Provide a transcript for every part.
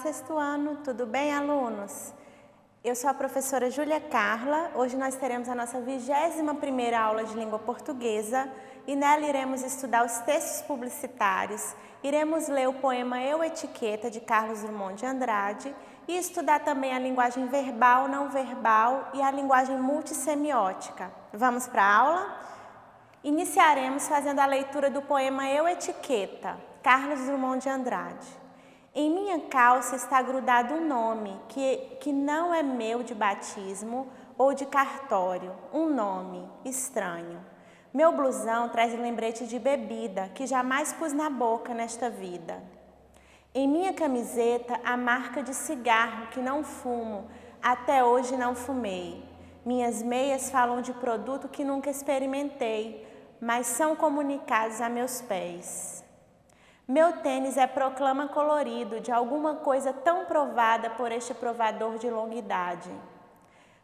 sexto ano, tudo bem, alunos? Eu sou a professora Júlia Carla. Hoje nós teremos a nossa 21ª aula de língua portuguesa e nela iremos estudar os textos publicitários, iremos ler o poema Eu, Etiqueta, de Carlos Drummond de Andrade e estudar também a linguagem verbal, não verbal e a linguagem multissemiótica. Vamos para a aula? Iniciaremos fazendo a leitura do poema Eu, Etiqueta, Carlos Drummond de Andrade. Em minha calça está grudado um nome que não é meu de batismo ou de cartório, um nome estranho. Meu blusão traz lembrete de bebida que jamais pus na boca nesta vida. Em minha camiseta a marca de cigarro que não fumo, até hoje não fumei. Minhas meias falam de produto que nunca experimentei, mas são comunicados a meus pés. Meu tênis é proclama colorido de alguma coisa tão provada por este provador de longa idade.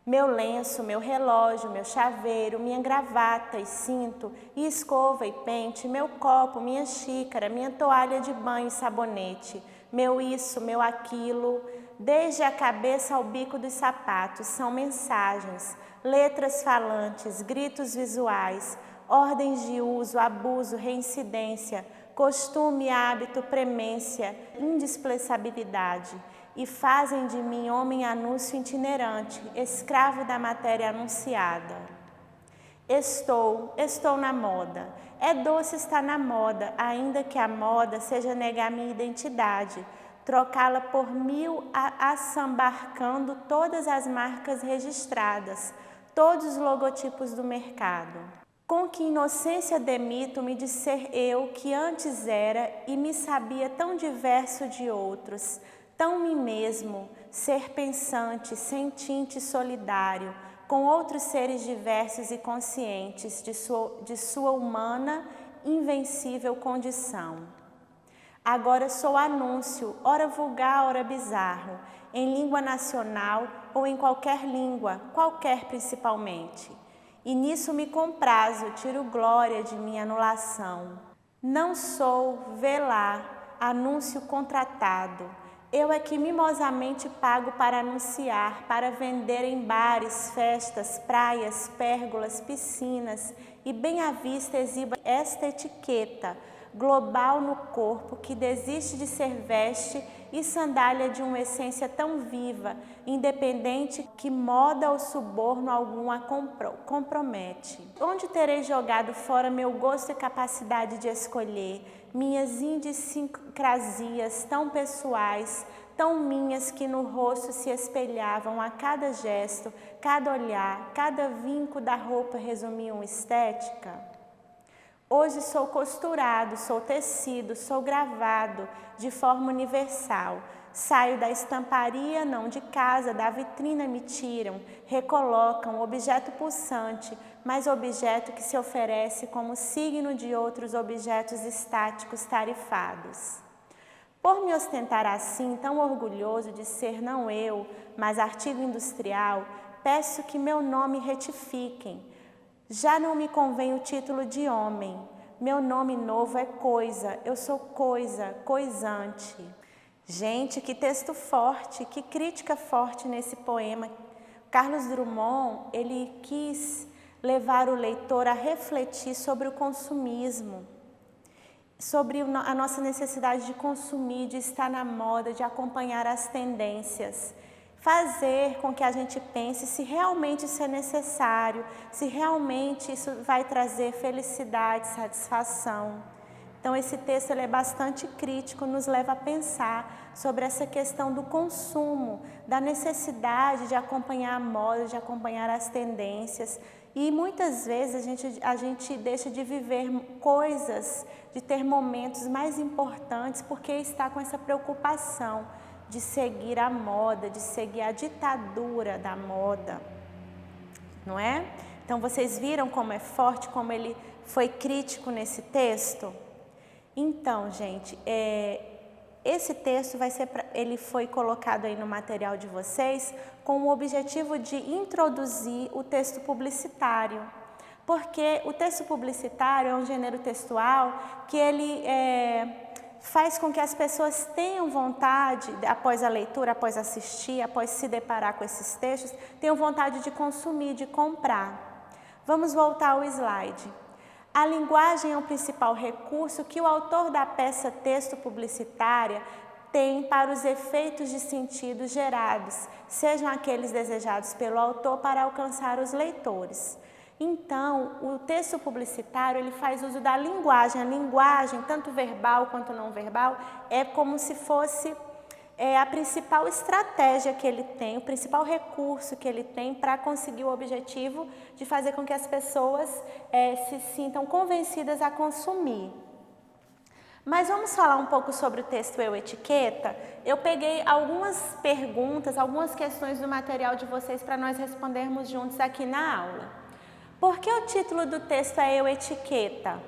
Meu lenço, meu relógio, meu chaveiro, minha gravata e cinto, e escova e pente, meu copo, minha xícara, minha toalha de banho e sabonete, meu isso, meu aquilo, desde a cabeça ao bico dos sapatos, são mensagens, letras falantes, gritos visuais, ordens de uso, abuso, reincidência, costume, hábito, premência, indisplaçabilidade, e fazem de mim homem anúncio itinerante, escravo da matéria anunciada. Estou na moda. É doce estar na moda, ainda que a moda seja negar minha identidade, trocá-la por mil assambarcando todas as marcas registradas, todos os logotipos do mercado. Com que inocência demito-me de ser eu que antes era e me sabia tão diverso de outros, tão mim mesmo, ser pensante, sentinte e solidário, com outros seres diversos e conscientes de sua humana, invencível condição. Agora sou anúncio, ora vulgar, ora bizarro, em língua nacional ou em qualquer língua, qualquer principalmente. E nisso me comprazo, tiro glória de minha anulação. Não sou, vê lá, anúncio contratado. Eu é que mimosamente pago para anunciar, para vender em bares, festas, praias, pérgolas, piscinas e bem à vista exibo esta etiqueta global no corpo que desiste de ser veste e sandália de uma essência tão viva, independente que moda ou suborno algum a compromete. Onde terei jogado fora meu gosto e capacidade de escolher, minhas idiosincrasias tão pessoais, tão minhas que no rosto se espelhavam a cada gesto, cada olhar, cada vinco da roupa resumiam estética? Hoje sou costurado, sou tecido, sou gravado de forma universal. Saio da estamparia, não de casa, da vitrina me tiram, recolocam, objeto pulsante, mas objeto que se oferece como signo de outros objetos estáticos tarifados. Por me ostentar assim, tão orgulhoso de ser não eu, mas artigo industrial, peço que meu nome retifiquem. Já não me convém o título de homem. Meu nome novo é coisa, eu sou coisa, coisante. Gente, que texto forte, que crítica forte nesse poema. Carlos Drummond, ele quis levar o leitor a refletir sobre o consumismo, sobre a nossa necessidade de consumir, de estar na moda, de acompanhar as tendências. Fazer com que a gente pense se realmente isso é necessário, se realmente isso vai trazer felicidade, satisfação. Então esse texto ele é bastante crítico, nos leva a pensar sobre essa questão do consumo, da necessidade de acompanhar a moda, de acompanhar as tendências. E muitas vezes a gente deixa de viver coisas, de ter momentos mais importantes porque está com essa preocupação de seguir a moda, de seguir a ditadura da moda, não é? Então vocês viram como é forte, como ele foi crítico nesse texto? Então, gente, esse texto ele foi colocado aí no material de vocês com o objetivo de introduzir o texto publicitário. Porque o texto publicitário é um gênero textual que ele faz com que as pessoas tenham vontade, após a leitura, após assistir, após se deparar com esses textos, tenham vontade de consumir, de comprar. Vamos voltar ao slide. A linguagem é o principal recurso que o autor da peça texto publicitária tem para os efeitos de sentido gerados, sejam aqueles desejados pelo autor para alcançar os leitores. Então, o texto publicitário ele faz uso da linguagem. A linguagem, tanto verbal quanto não verbal, é como se fosse a principal estratégia que ele tem, o principal recurso que ele tem para conseguir o objetivo de fazer com que as pessoas se sintam convencidas a consumir. Mas vamos falar um pouco sobre o texto Eu Etiqueta? Eu peguei algumas perguntas, algumas questões do material de vocês para nós respondermos juntos aqui na aula. Por que o título do texto é Eu Etiqueta?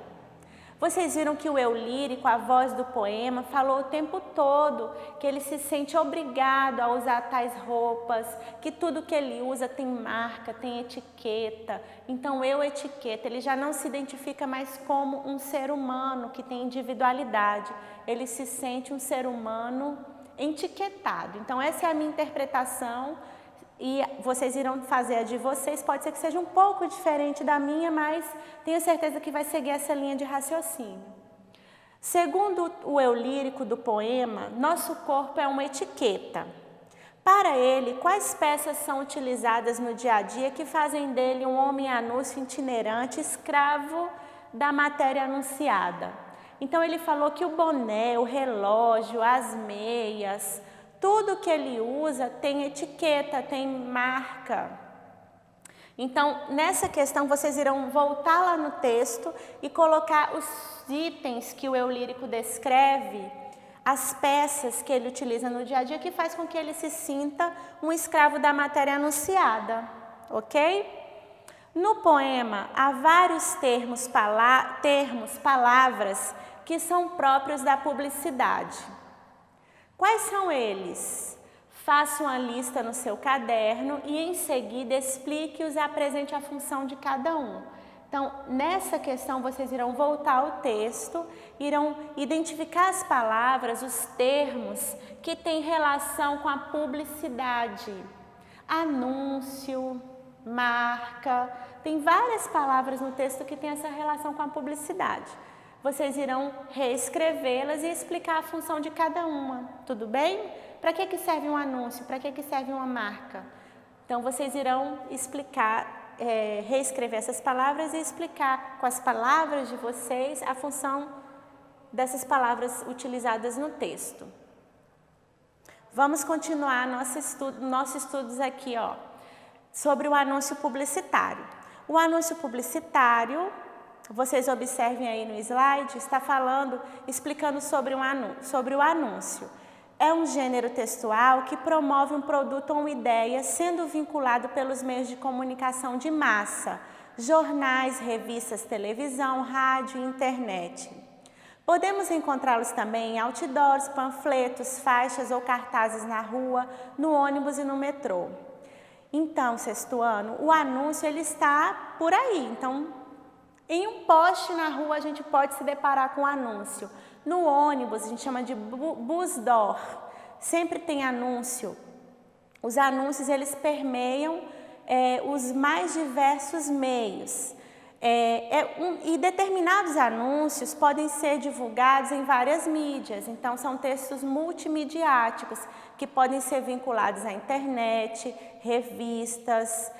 Vocês viram que o eu lírico, a voz do poema, falou o tempo todo que ele se sente obrigado a usar tais roupas, que tudo que ele usa tem marca, tem etiqueta. Então, eu etiqueta, ele já não se identifica mais como um ser humano que tem individualidade. Ele se sente um ser humano etiquetado. Então, essa é a minha interpretação. E vocês irão fazer a de vocês, pode ser que seja um pouco diferente da minha, mas tenho certeza que vai seguir essa linha de raciocínio. Segundo o eu lírico do poema, nosso corpo é uma etiqueta. Para ele, quais peças são utilizadas no dia a dia que fazem dele um homem anúncio itinerante, escravo da matéria anunciada? Então ele falou que o boné, o relógio, as meias, tudo que ele usa tem etiqueta, tem marca. Então, nessa questão, vocês irão voltar lá no texto e colocar os itens que o eu lírico descreve, as peças que ele utiliza no dia a dia, que faz com que ele se sinta um escravo da matéria anunciada, ok? No poema, há vários palavras que são próprios da publicidade. Quais são eles? Faça uma lista no seu caderno e em seguida explique-os e apresente a função de cada um. Então, nessa questão vocês irão voltar ao texto, irão identificar as palavras, os termos que têm relação com a publicidade. Anúncio, marca, tem várias palavras no texto que têm essa relação com a publicidade. Vocês irão reescrevê-las e explicar a função de cada uma, tudo bem? Para que serve um anúncio? Para que serve uma marca? Então, vocês irão explicar, reescrever essas palavras e explicar com as palavras de vocês a função dessas palavras utilizadas no texto. Vamos continuar nossos estudos aqui, ó, sobre o anúncio publicitário. O anúncio publicitário, vocês observem aí no slide, está explicando sobre o anúncio. É um gênero textual que promove um produto ou uma ideia sendo vinculado pelos meios de comunicação de massa, jornais, revistas, televisão, rádio e internet. Podemos encontrá-los também em outdoors, panfletos, faixas ou cartazes na rua, no ônibus e no metrô. Então, sexto ano, o anúncio ele está por aí. Então, em um poste na rua a gente pode se deparar com um anúncio. No ônibus a gente chama de bus door. Sempre tem anúncio. Os anúncios eles permeiam os mais diversos meios. E determinados anúncios podem ser divulgados em várias mídias. Então, são textos multimediáticos que podem ser vinculados à internet, revistas,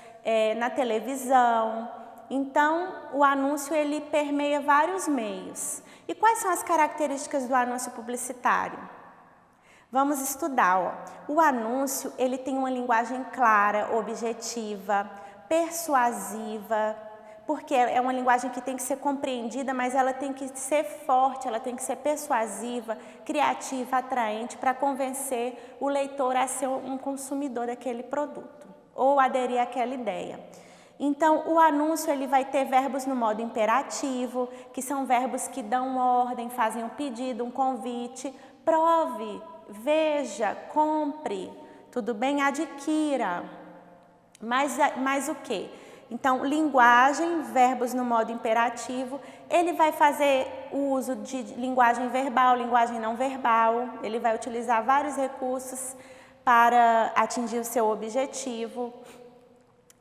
na televisão. Então, o anúncio ele permeia vários meios. E quais são as características do anúncio publicitário? Vamos estudar. Ó. O anúncio ele tem uma linguagem clara, objetiva, persuasiva, porque é uma linguagem que tem que ser compreendida, mas ela tem que ser forte, ela tem que ser persuasiva, criativa, atraente, para convencer o leitor a ser um consumidor daquele produto ou aderir àquela ideia. Então, o anúncio ele vai ter verbos no modo imperativo, que são verbos que dão ordem, fazem um pedido, um convite, prove, veja, compre, tudo bem? Adquira. Mas o quê? Então, linguagem, verbos no modo imperativo, ele vai fazer o uso de linguagem verbal, linguagem não verbal. Ele vai utilizar vários recursos para atingir o seu objetivo.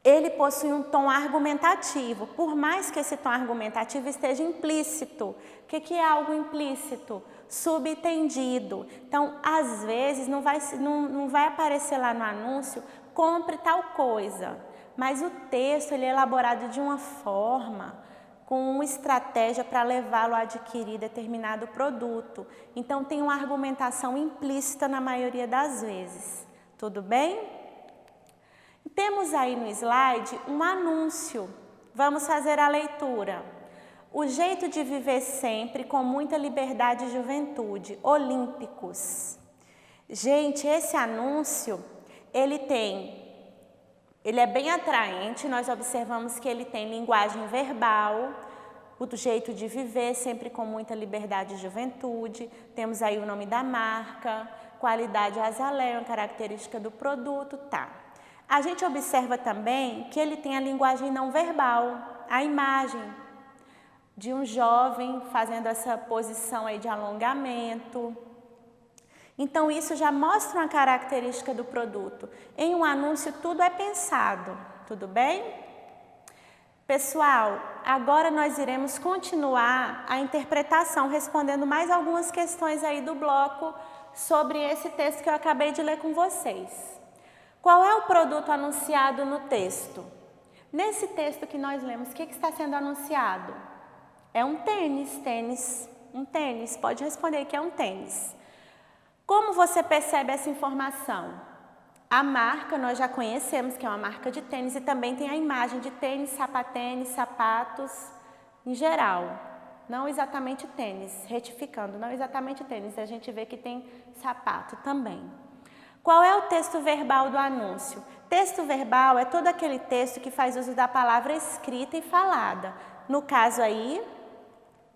Ele possui um tom argumentativo, por mais que esse tom argumentativo esteja implícito. O que é algo implícito? Subentendido. Então, às vezes, não vai aparecer lá no anúncio, compre tal coisa, mas o texto ele é elaborado de uma forma, com uma estratégia para levá-lo a adquirir determinado produto. Então, tem uma argumentação implícita na maioria das vezes. Tudo bem? Temos aí no slide um anúncio. Vamos fazer a leitura. O jeito de viver sempre com muita liberdade e juventude. Olímpicos. Gente, esse anúncio, ele é bem atraente. Nós observamos que ele tem linguagem verbal, o jeito de viver sempre com muita liberdade e juventude. Temos aí o nome da marca, qualidade azaleia, característica do produto, tá. A gente observa também que ele tem a linguagem não verbal, a imagem de um jovem fazendo essa posição aí de alongamento. Então, isso já mostra uma característica do produto. Em um anúncio, tudo é pensado, tudo bem? Pessoal, agora nós iremos continuar a interpretação, respondendo mais algumas questões aí do bloco sobre esse texto que eu acabei de ler com vocês. Qual é o produto anunciado no texto? Nesse texto que nós lemos, o que está sendo anunciado? É um tênis, um tênis, pode responder que é um tênis. Como você percebe essa informação? A marca nós já conhecemos que é uma marca de tênis e também tem a imagem de tênis, sapatênis, sapatos em geral. Não exatamente tênis, retificando, não exatamente tênis, a gente vê que tem sapato também. Qual é o texto verbal do anúncio? Texto verbal é todo aquele texto que faz uso da palavra escrita e falada. No caso aí,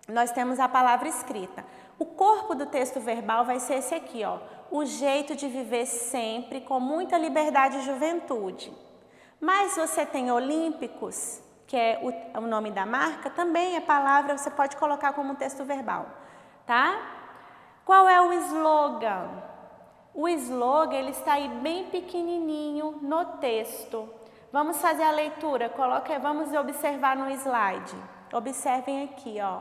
nós temos a palavra escrita. O corpo do texto verbal vai ser esse aqui, ó. O jeito de viver sempre com muita liberdade e juventude. Mas você tem olímpicos, que é o nome da marca, também é palavra, você pode colocar como texto verbal, tá? Qual é o slogan? O slogan, ele está aí bem pequenininho no texto. Vamos fazer a leitura, vamos observar no slide. Observem aqui, ó.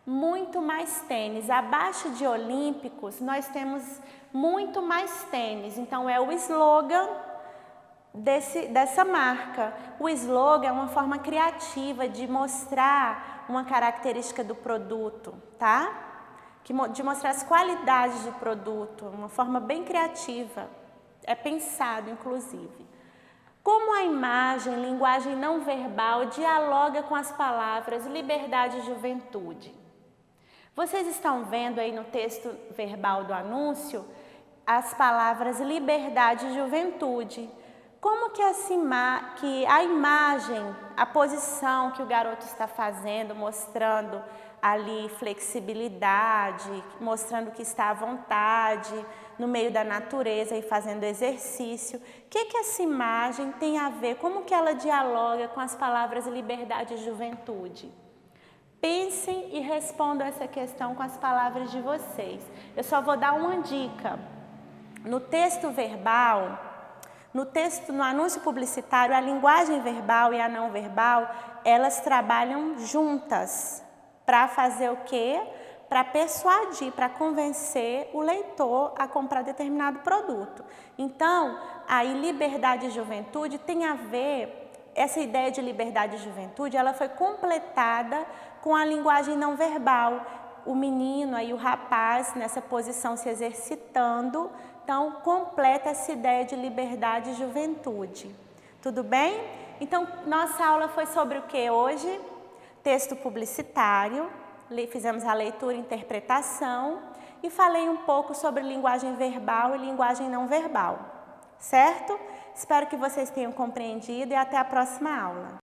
Muito mais tênis. Abaixo de olímpicos, nós temos muito mais tênis. Então, é o slogan dessa marca. O slogan é uma forma criativa de mostrar uma característica do produto, tá? De mostrar as qualidades do produto, uma forma bem criativa, é pensado inclusive. Como a imagem, linguagem não verbal dialoga com as palavras liberdade e juventude? Vocês estão vendo aí no texto verbal do anúncio as palavras liberdade e juventude. Como que a imagem, a posição que o garoto está fazendo, mostrando ali flexibilidade, mostrando que está à vontade, no meio da natureza e fazendo exercício. O que essa imagem tem a ver? Como que ela dialoga com as palavras liberdade e juventude? Pensem e respondam essa questão com as palavras de vocês. Eu só vou dar uma dica. No texto verbal, no anúncio publicitário, a linguagem verbal e a não verbal, elas trabalham juntas. Para fazer o quê? Para persuadir, para convencer o leitor a comprar determinado produto. Então, aí liberdade e juventude tem a ver, essa ideia de liberdade e juventude, ela foi completada com a linguagem não verbal. O menino, aí o rapaz, nessa posição se exercitando, então completa essa ideia de liberdade e juventude. Tudo bem? Então, nossa aula foi sobre o que hoje? Texto publicitário, fizemos a leitura e interpretação e falei um pouco sobre linguagem verbal e linguagem não verbal, certo? Espero que vocês tenham compreendido e até a próxima aula.